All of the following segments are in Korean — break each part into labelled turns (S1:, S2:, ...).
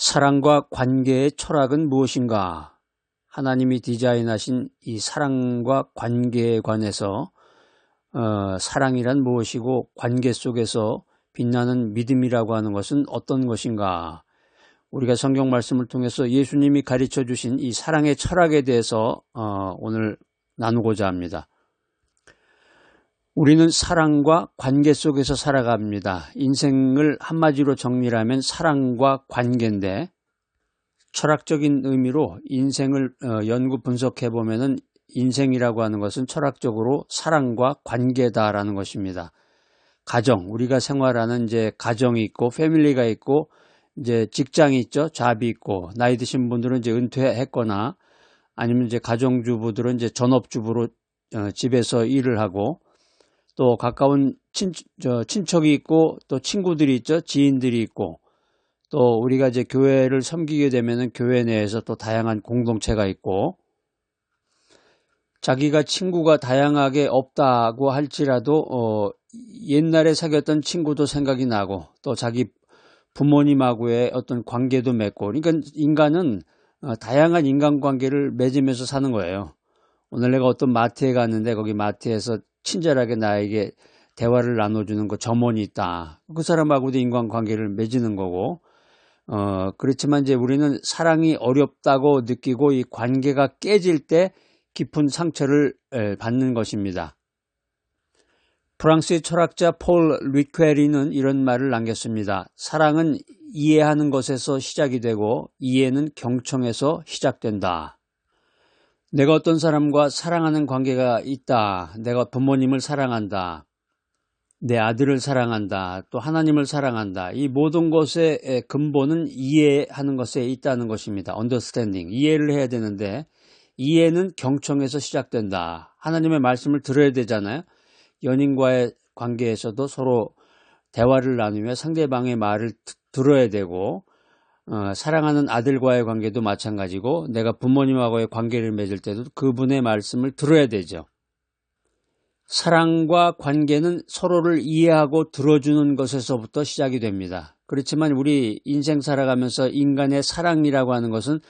S1: 사랑과 관계의 철학은 무엇인가? 하나님이 디자인하신 이 사랑과 관계에 관해서 사랑이란 무엇이고 관계 속에서 빛나는 믿음이라고 하는 것은 어떤 것인가? 우리가 성경 말씀을 통해서 예수님이 가르쳐 주신 이 사랑의 철학에 대해서 오늘 나누고자 합니다. 우리는 사랑과 관계 속에서 살아갑니다. 인생을 한마디로 정리하면 사랑과 관계인데, 철학적인 의미로 인생을 연구 분석해 보면은 인생이라고 하는 것은 철학적으로 사랑과 관계다라는 것입니다. 가정, 우리가 생활하는 이제 가정이 있고 패밀리가 있고 이제 직장이 있죠. 잡이 있고, 나이 드신 분들은 이제 은퇴했거나 아니면 이제 가정주부들은 이제 전업주부로 집에서 일을 하고, 또 가까운 친척이 있고 또 친구들이 있죠. 지인들이 있고, 또 우리가 이제 교회를 섬기게 되면은 교회 내에서 또 다양한 공동체가 있고, 자기가 친구가 다양하게 없다고 할지라도 옛날에 사귀었던 친구도 생각이 나고, 또 자기 부모님하고의 어떤 관계도 맺고, 그러니까 인간은 다양한 인간관계를 맺으면서 사는 거예요. 오늘 내가 어떤 마트에 갔는데 거기 마트에서 친절하게 나에게 대화를 나눠주는 그 점원이 있다. 그 사람하고도 인간관계를 맺는 거고, 그렇지만 이제 우리는 사랑이 어렵다고 느끼고 이 관계가 깨질 때 깊은 상처를 받는 것입니다. 프랑스의 철학자 폴 리퀘리는 이런 말을 남겼습니다. 사랑은 이해하는 것에서 시작이 되고 이해는 경청에서 시작된다. 내가 어떤 사람과 사랑하는 관계가 있다. 내가 부모님을 사랑한다. 내 아들을 사랑한다. 또 하나님을 사랑한다. 이 모든 것의 근본은 이해하는 것에 있다는 것입니다. understanding. 이해를 해야 되는데 이해는 경청에서 시작된다. 하나님의 말씀을 들어야 되잖아요. 연인과의 관계에서도 서로 대화를 나누며 상대방의 말을 들어야 되고, 사랑하는 아들과의 관계도 마찬가지고, 내가 부모님하고의 관계를 맺을 때도 그분의 말씀을 들어야 되죠. 사랑과 관계는 서로를 이해하고 들어주는 것에서부터 시작이 됩니다. 그렇지만 우리 인생 살아가면서 인간의 사랑이라고 하는 것은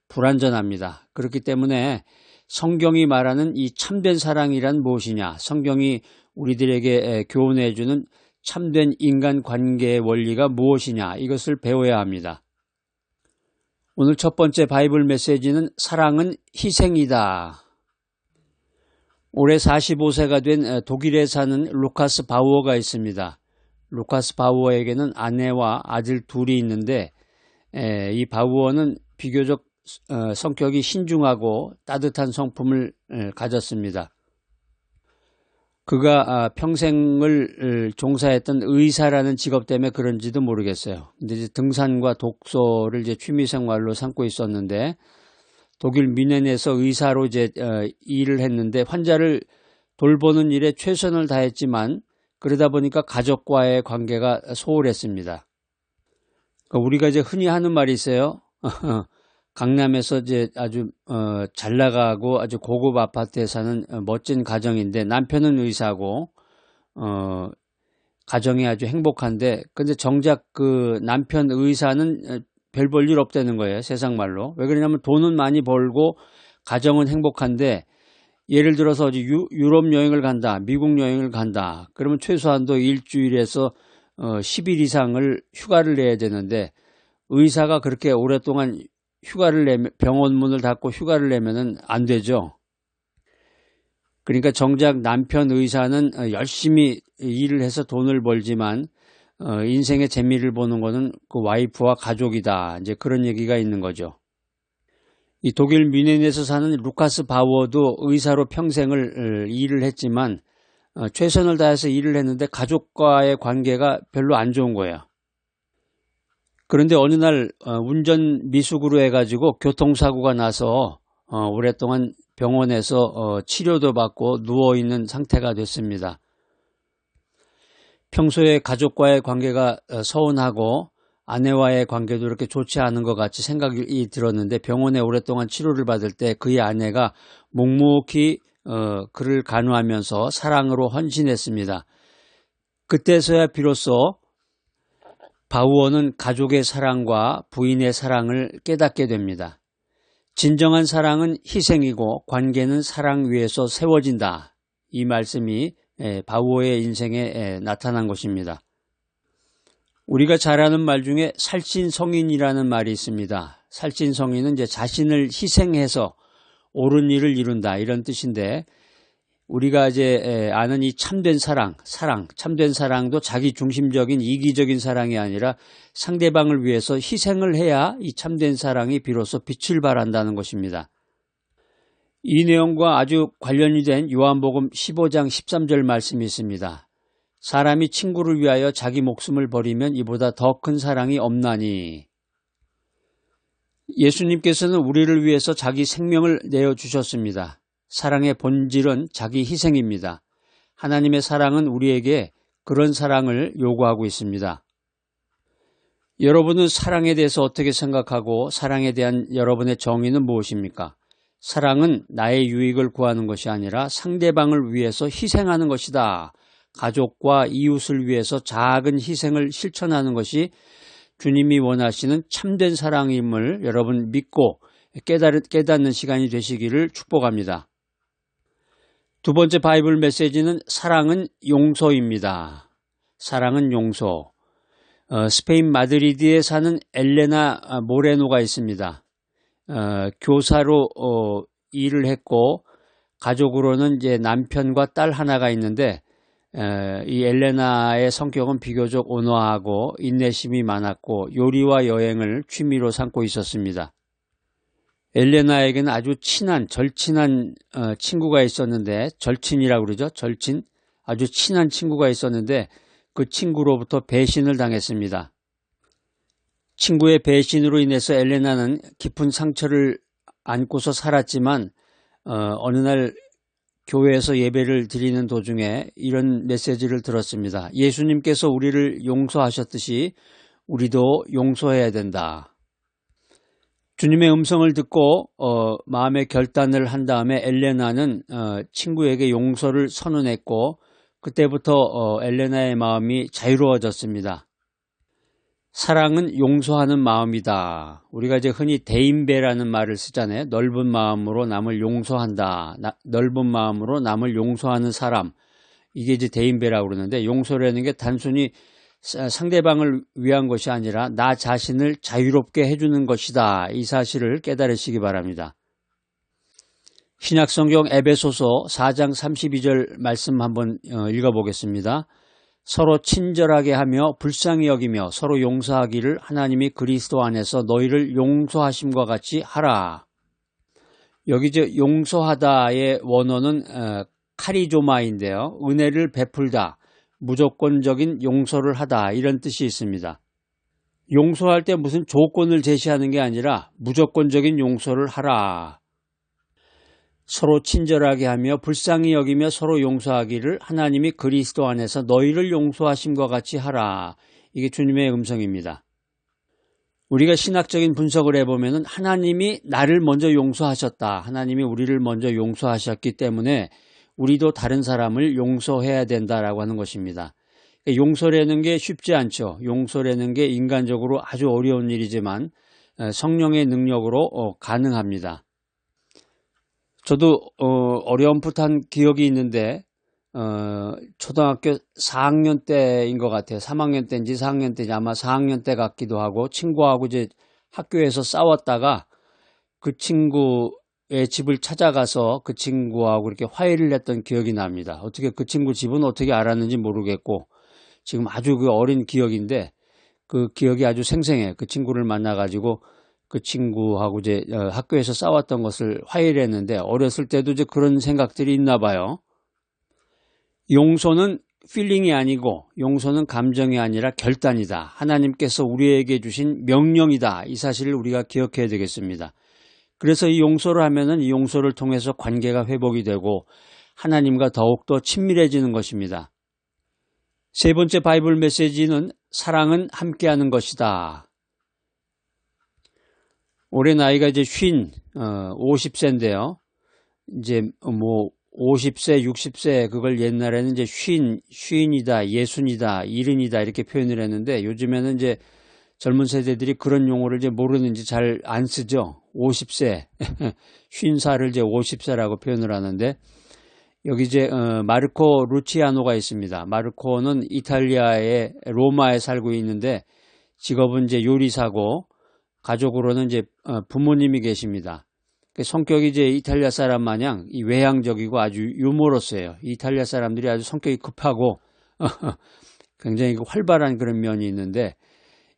S1: 불완전합니다. 그렇기 때문에 성경이 말하는 이 참된 사랑이란 무엇이냐, 성경이 우리들에게 교훈해 주는 참된 인간관계의 원리가 무엇이냐, 이것을 배워야 합니다. 오늘 첫 번째 바이블 메시지는 사랑은 희생이다. 올해 45세가 된 독일에 사는 루카스 바우어가 있습니다. 루카스 바우어에게는 아내와 아들 둘이 있는데, 이 바우어는 비교적 성격이 신중하고 따뜻한 성품을 가졌습니다. 그가 평생을 종사했던 의사라는 직업 때문에 그런지도 모르겠어요. 근데 이제 등산과 독서를 이제 취미생활로 삼고 있었는데, 독일 뮌헨에서 의사로 이제 일을 했는데 환자를 돌보는 일에 최선을 다했지만 그러다 보니까 가족과의 관계가 소홀했습니다. 그러니까 우리가 이제 흔히 하는 말이 있어요. 강남에서 이제 아주 잘 나가고 아주 고급 아파트에 사는 멋진 가정인데 남편은 의사고 가정이 아주 행복한데, 근데 정작 그 남편 의사는 별 볼 일 없다는 거예요. 세상 말로. 왜 그러냐면 돈은 많이 벌고 가정은 행복한데, 예를 들어서 유럽 여행을 간다, 미국 여행을 간다. 그러면 최소한도 일주일에서 10일 이상을 휴가를 내야 되는데, 의사가 그렇게 오랫동안 휴가를 내면, 병원 문을 닫고 휴가를 내면은 안 되죠. 그러니까 정작 남편 의사는 열심히 일을 해서 돈을 벌지만 인생의 재미를 보는 거는 그 와이프와 가족이다. 이제 그런 얘기가 있는 거죠. 이 독일 뮌헨에서 사는 루카스 바우어도 의사로 평생을 일을 했지만 최선을 다해서 일을 했는데 가족과의 관계가 별로 안 좋은 거예요. 그런데 어느 날 운전 미숙으로 해가지고 교통사고가 나서 오랫동안 병원에서 치료도 받고 누워있는 상태가 됐습니다. 평소에 가족과의 관계가 서운하고 아내와의 관계도 이렇게 좋지 않은 것 같이 생각이 들었는데, 병원에 오랫동안 치료를 받을 때 그의 아내가 묵묵히 그를 간호하면서 사랑으로 헌신했습니다. 그때서야 비로소 바우어는 가족의 사랑과 부인의 사랑을 깨닫게 됩니다. 진정한 사랑은 희생이고 관계는 사랑 위에서 세워진다. 이 말씀이 바우어의 인생에 나타난 것입니다. 우리가 잘 아는 말 중에 살신성인이라는 말이 있습니다. 살신성인은 이제 자신을 희생해서 옳은 일을 이룬다 이런 뜻인데, 우리가 이제 아는 이 참된 사랑, 참된 사랑도 자기 중심적인 이기적인 사랑이 아니라 상대방을 위해서 희생을 해야 이 참된 사랑이 비로소 빛을 발한다는 것입니다. 이 내용과 아주 관련이 된 요한복음 15장 13절 말씀이 있습니다. 사람이 친구를 위하여 자기 목숨을 버리면 이보다 더 큰 사랑이 없나니. 예수님께서는 우리를 위해서 자기 생명을 내어주셨습니다. 사랑의 본질은 자기 희생입니다. 하나님의 사랑은 우리에게 그런 사랑을 요구하고 있습니다. 여러분은 사랑에 대해서 어떻게 생각하고 사랑에 대한 여러분의 정의는 무엇입니까? 사랑은 나의 유익을 구하는 것이 아니라 상대방을 위해서 희생하는 것이다. 가족과 이웃을 위해서 작은 희생을 실천하는 것이 주님이 원하시는 참된 사랑임을 여러분 믿고 깨닫는 시간이 되시기를 축복합니다. 두 번째 바이블 메시지는 사랑은 용서입니다. 사랑은 용서. 스페인 마드리드에 사는 엘레나 모레노가 있습니다. 교사로 일을 했고 가족으로는 이제 남편과 딸 하나가 있는데, 이 엘레나의 성격은 비교적 온화하고 인내심이 많았고 요리와 여행을 취미로 삼고 있었습니다. 엘레나에게는 아주 절친한 친구가 있었는데, 절친이라고 그러죠. 절친. 아주 친한 친구가 있었는데 그 친구로부터 배신을 당했습니다. 친구의 배신으로 인해서 엘레나는 깊은 상처를 안고서 살았지만 어느 날 교회에서 예배를 드리는 도중에 이런 메시지를 들었습니다. 예수님께서 우리를 용서하셨듯이 우리도 용서해야 된다. 주님의 음성을 듣고 마음의 결단을 한 다음에 엘레나는 친구에게 용서를 선언했고, 그때부터 엘레나의 마음이 자유로워졌습니다. 사랑은 용서하는 마음이다. 우리가 이제 흔히 대인배라는 말을 쓰잖아요. 넓은 마음으로 남을 용서한다. 넓은 마음으로 남을 용서하는 사람. 이게 이제 대인배라고 그러는데, 용서라는 게 단순히 상대방을 위한 것이 아니라 나 자신을 자유롭게 해주는 것이다. 이 사실을 깨달으시기 바랍니다. 신약성경 에베소서 4장 32절 말씀 한번 읽어보겠습니다. 서로 친절하게 하며 불쌍히 여기며 서로 용서하기를 하나님이 그리스도 안에서 너희를 용서하심과 같이 하라. 여기 이제 용서하다의 원어는 카리조마인데요. 은혜를 베풀다, 무조건적인 용서를 하다 이런 뜻이 있습니다. 용서할 때 무슨 조건을 제시하는 게 아니라 무조건적인 용서를 하라. 서로 친절하게 하며 불쌍히 여기며 서로 용서하기를 하나님이 그리스도 안에서 너희를 용서하심과 같이 하라. 이게 주님의 음성입니다. 우리가 신학적인 분석을 해보면 하나님이 나를 먼저 용서하셨다. 하나님이 우리를 먼저 용서하셨기 때문에 우리도 다른 사람을 용서해야 된다라고 하는 것입니다. 용서라는 게 쉽지 않죠. 용서라는 게 인간적으로 아주 어려운 일이지만 성령의 능력으로 가능합니다. 저도 어렴풋한 기억이 있는데 초등학교 4학년 때인 것 같아요. 3학년 때인지 4학년 때인지 아마 4학년 때 같기도 하고, 친구하고 이제 학교에서 싸웠다가 그 친구의 집을 찾아가서 그 친구하고 이렇게 화해를 했던 기억이 납니다. 어떻게 그 친구 집은 어떻게 알았는지 모르겠고, 지금 아주 그 어린 기억인데 그 기억이 아주 생생해요. 그 친구를 만나가지고 그 친구하고 이제 학교에서 싸웠던 것을 화해를 했는데, 어렸을 때도 이제 그런 생각들이 있나 봐요. 용서는 필링이 아니고 용서는 감정이 아니라 결단이다. 하나님께서 우리에게 주신 명령이다. 이 사실을 우리가 기억해야 되겠습니다. 그래서 이 용서를 하면은 이 용서를 통해서 관계가 회복이 되고 하나님과 더욱더 친밀해지는 것입니다. 세 번째 바이블 메시지는 사랑은 함께하는 것이다. 올해 나이가 이제 50세인데요. 이제 50세, 60세 그걸 옛날에는 이제 쉰이다, 예순이다, 일흔이다 이렇게 표현을 했는데 요즘에는 이제 젊은 세대들이 그런 용어를 이제 모르는지 잘 안 쓰죠. 50세, 50살을 이제 50세라고 표현을 하는데 여기 이제 마르코 루치아노가 있습니다. 마르코는 이탈리아의 로마에 살고 있는데 직업은 이제 요리사고 가족으로는 이제 부모님이 계십니다. 성격이 이제 이탈리아 사람 마냥 외향적이고 아주 유머러스해요. 이탈리아 사람들이 아주 성격이 급하고 굉장히 활발한 그런 면이 있는데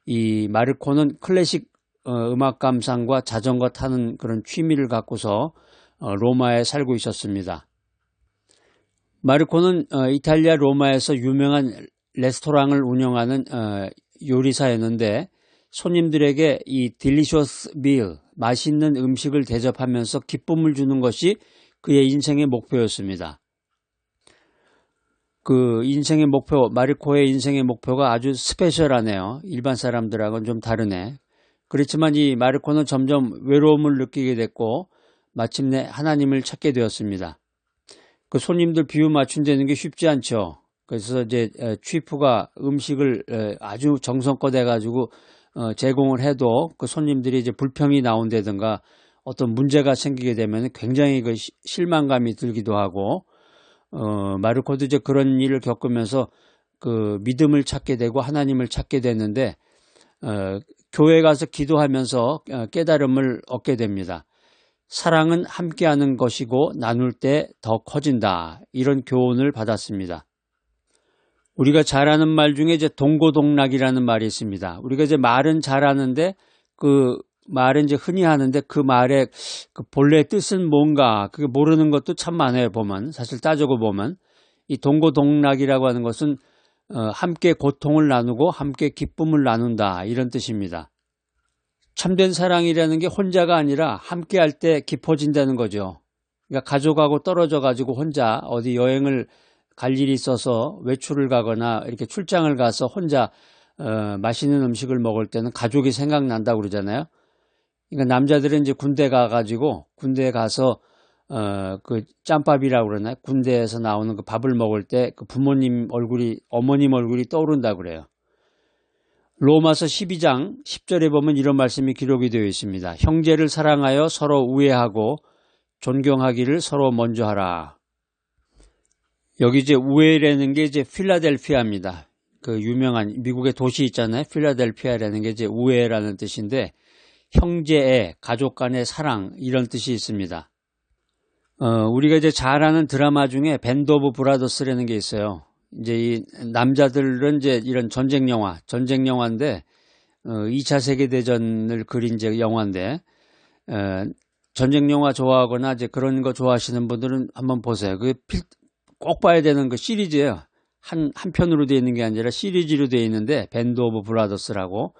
S1: 이 마르코는 클래식 음악 감상과 자전거 타는 그런 취미를 갖고서 로마에 살고 있었습니다. 마르코는 이탈리아 로마에서 유명한 레스토랑을 운영하는 요리사였는데 손님들에게 이 딜리셔스 밀, 맛있는 음식을 대접하면서 기쁨을 주는 것이 그의 인생의 목표였습니다. 그 인생의 목표, 마르코의 인생의 목표가 아주 스페셜하네요. 일반 사람들하고는 좀 다르네. 그렇지만 이 마르코는 점점 외로움을 느끼게 됐고 마침내 하나님을 찾게 되었습니다. 그 손님들 비유 맞춘다는 게 쉽지 않죠. 그래서 이제 취프가 음식을 아주 정성껏 해가지고 제공을 해도 그 손님들이 이제 불평이 나온다든가 어떤 문제가 생기게 되면 굉장히 그 실망감이 들기도 하고 마르코도 이제 그런 일을 겪으면서 그 믿음을 찾게 되고 하나님을 찾게 됐는데 교회 가서 기도하면서 깨달음을 얻게 됩니다. 사랑은 함께하는 것이고 나눌 때 더 커진다. 이런 교훈을 받았습니다. 우리가 잘 아는 말 중에 이제 동고동락이라는 말이 있습니다. 우리가 이제 말은 잘하는데 그 말은 이제 흔히 하는데 그 말의 그 본래 뜻은 뭔가 그게 모르는 것도 참 많아요. 보면 사실 따지고 보면 이 동고동락이라고 하는 것은 함께 고통을 나누고 함께 기쁨을 나눈다 이런 뜻입니다. 참된 사랑이라는 게 혼자가 아니라 함께 할 때 깊어진다는 거죠. 그러니까 가족하고 떨어져 가지고 혼자 어디 여행을 갈 일이 있어서 외출을 가거나 이렇게 출장을 가서 혼자 맛있는 음식을 먹을 때는 가족이 생각난다고 그러잖아요. 그러니까 남자들은 이제 군대 가가지고 군대에 가서 그 짬밥이라고 그러나요? 군대에서 나오는 그 밥을 먹을 때 그 부모님 얼굴이 어머님 얼굴이 떠오른다고 그래요. 로마서 12장 10절에 보면 이런 말씀이 기록이 되어 있습니다. 형제를 사랑하여 서로 우애하고 존경하기를 서로 먼저 하라. 여기 이제 우애라는 게 이제 필라델피아입니다. 그 유명한 미국의 도시 있잖아요. 필라델피아라는 게 이제 우애라는 뜻인데 형제애, 가족 간의 사랑 이런 뜻이 있습니다. 우리가 이제 잘 아는 드라마 중에 밴드 오브 브라더스라는 게 있어요. 이제 이 남자들은 이제 이런 전쟁 영화인데 2차 세계대전을 그린 이제 영화인데 전쟁 영화 좋아하거나 이제 그런 거 좋아하시는 분들은 한번 보세요. 그 꼭 봐야 되는 그 시리즈예요. 한 편으로 되어 있는 게 아니라 시리즈로 되어 있는데 밴드 오브 브라더스라고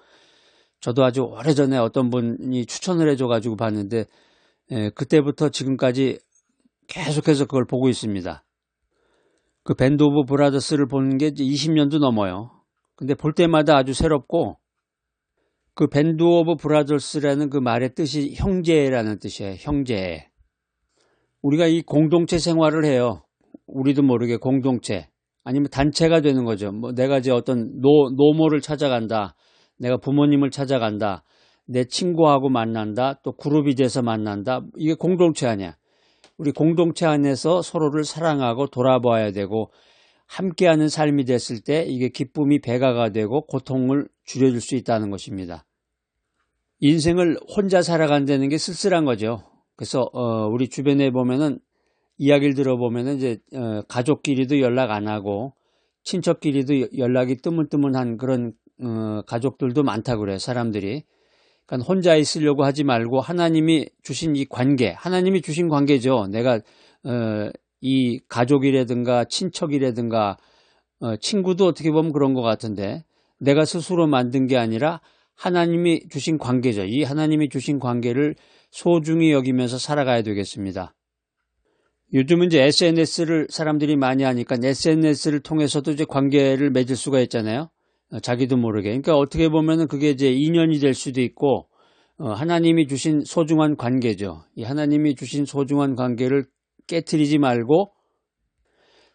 S1: 저도 아주 오래전에 어떤 분이 추천을 해줘가지고 봤는데 그때부터 지금까지 계속해서 그걸 보고 있습니다. 그 밴드 오브 브라더스를 보는 게 이제 20년도 넘어요. 근데 볼 때마다 아주 새롭고 그 밴드 오브 브라더스라는 그 말의 뜻이 형제라는 뜻이에요. 형제. 우리가 이 공동체 생활을 해요. 우리도 모르게 공동체 아니면 단체가 되는 거죠. 뭐 내가 이제 어떤 노모를 찾아간다. 내가 부모님을 찾아간다. 내 친구하고 만난다. 또 그룹이 돼서 만난다. 이게 공동체 아니야. 우리 공동체 안에서 서로를 사랑하고 돌아봐야 되고 함께하는 삶이 됐을 때 이게 기쁨이 배가가 되고 고통을 줄여줄 수 있다는 것입니다. 인생을 혼자 살아간다는 게 쓸쓸한 거죠. 그래서 우리 주변에 보면은 이야기를 들어보면은 이제 가족끼리도 연락 안 하고 친척끼리도 연락이 뜨문뜨문한 그런 가족들도 많다고 그래요. 사람들이. 그러니까 혼자 있으려고 하지 말고 하나님이 주신 이 관계, 하나님이 주신 관계죠. 내가 이 가족이라든가 친척이라든가 친구도 어떻게 보면 그런 것 같은데 내가 스스로 만든 게 아니라 하나님이 주신 관계죠. 이 하나님이 주신 관계를 소중히 여기면서 살아가야 되겠습니다. 요즘은 이제 SNS를 사람들이 많이 하니까 SNS를 통해서도 이제 관계를 맺을 수가 있잖아요. 자기도 모르게. 그러니까 어떻게 보면은 그게 이제 인연이 될 수도 있고, 하나님이 주신 소중한 관계죠. 이 하나님이 주신 소중한 관계를 깨트리지 말고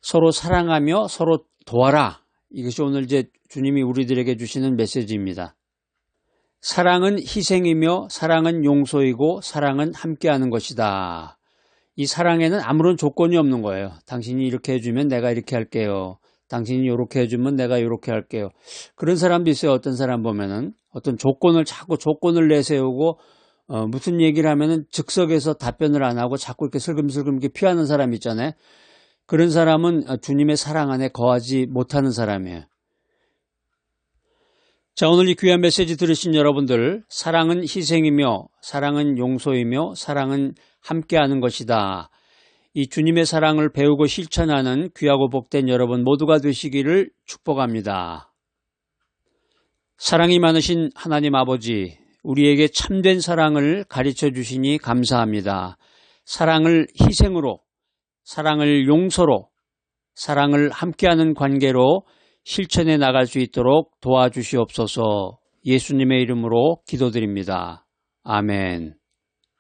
S1: 서로 사랑하며 서로 도와라. 이것이 오늘 이제 주님이 우리들에게 주시는 메시지입니다. 사랑은 희생이며 사랑은 용서이고 사랑은 함께하는 것이다. 이 사랑에는 아무런 조건이 없는 거예요. 당신이 이렇게 해주면 내가 이렇게 할게요. 당신이 이렇게 해주면 내가 이렇게 할게요. 그런 사람도 있어요. 어떤 사람 보면은 어떤 자꾸 조건을 내세우고 무슨 얘기를 하면은 즉석에서 답변을 안 하고 자꾸 이렇게 슬금슬금 이렇게 피하는 사람 있잖아요. 그런 사람은 주님의 사랑 안에 거하지 못하는 사람이에요. 자, 오늘 이 귀한 메시지 들으신 여러분들, 사랑은 희생이며 사랑은 용서이며 사랑은 함께하는 것이다. 이 주님의 사랑을 배우고 실천하는 귀하고 복된 여러분 모두가 되시기를 축복합니다. 사랑이 많으신 하나님 아버지, 우리에게 참된 사랑을 가르쳐 주시니 감사합니다. 사랑을 희생으로, 사랑을 용서로, 사랑을 함께하는 관계로 실천해 나갈 수 있도록 도와주시옵소서. 예수님의 이름으로 기도드립니다. 아멘.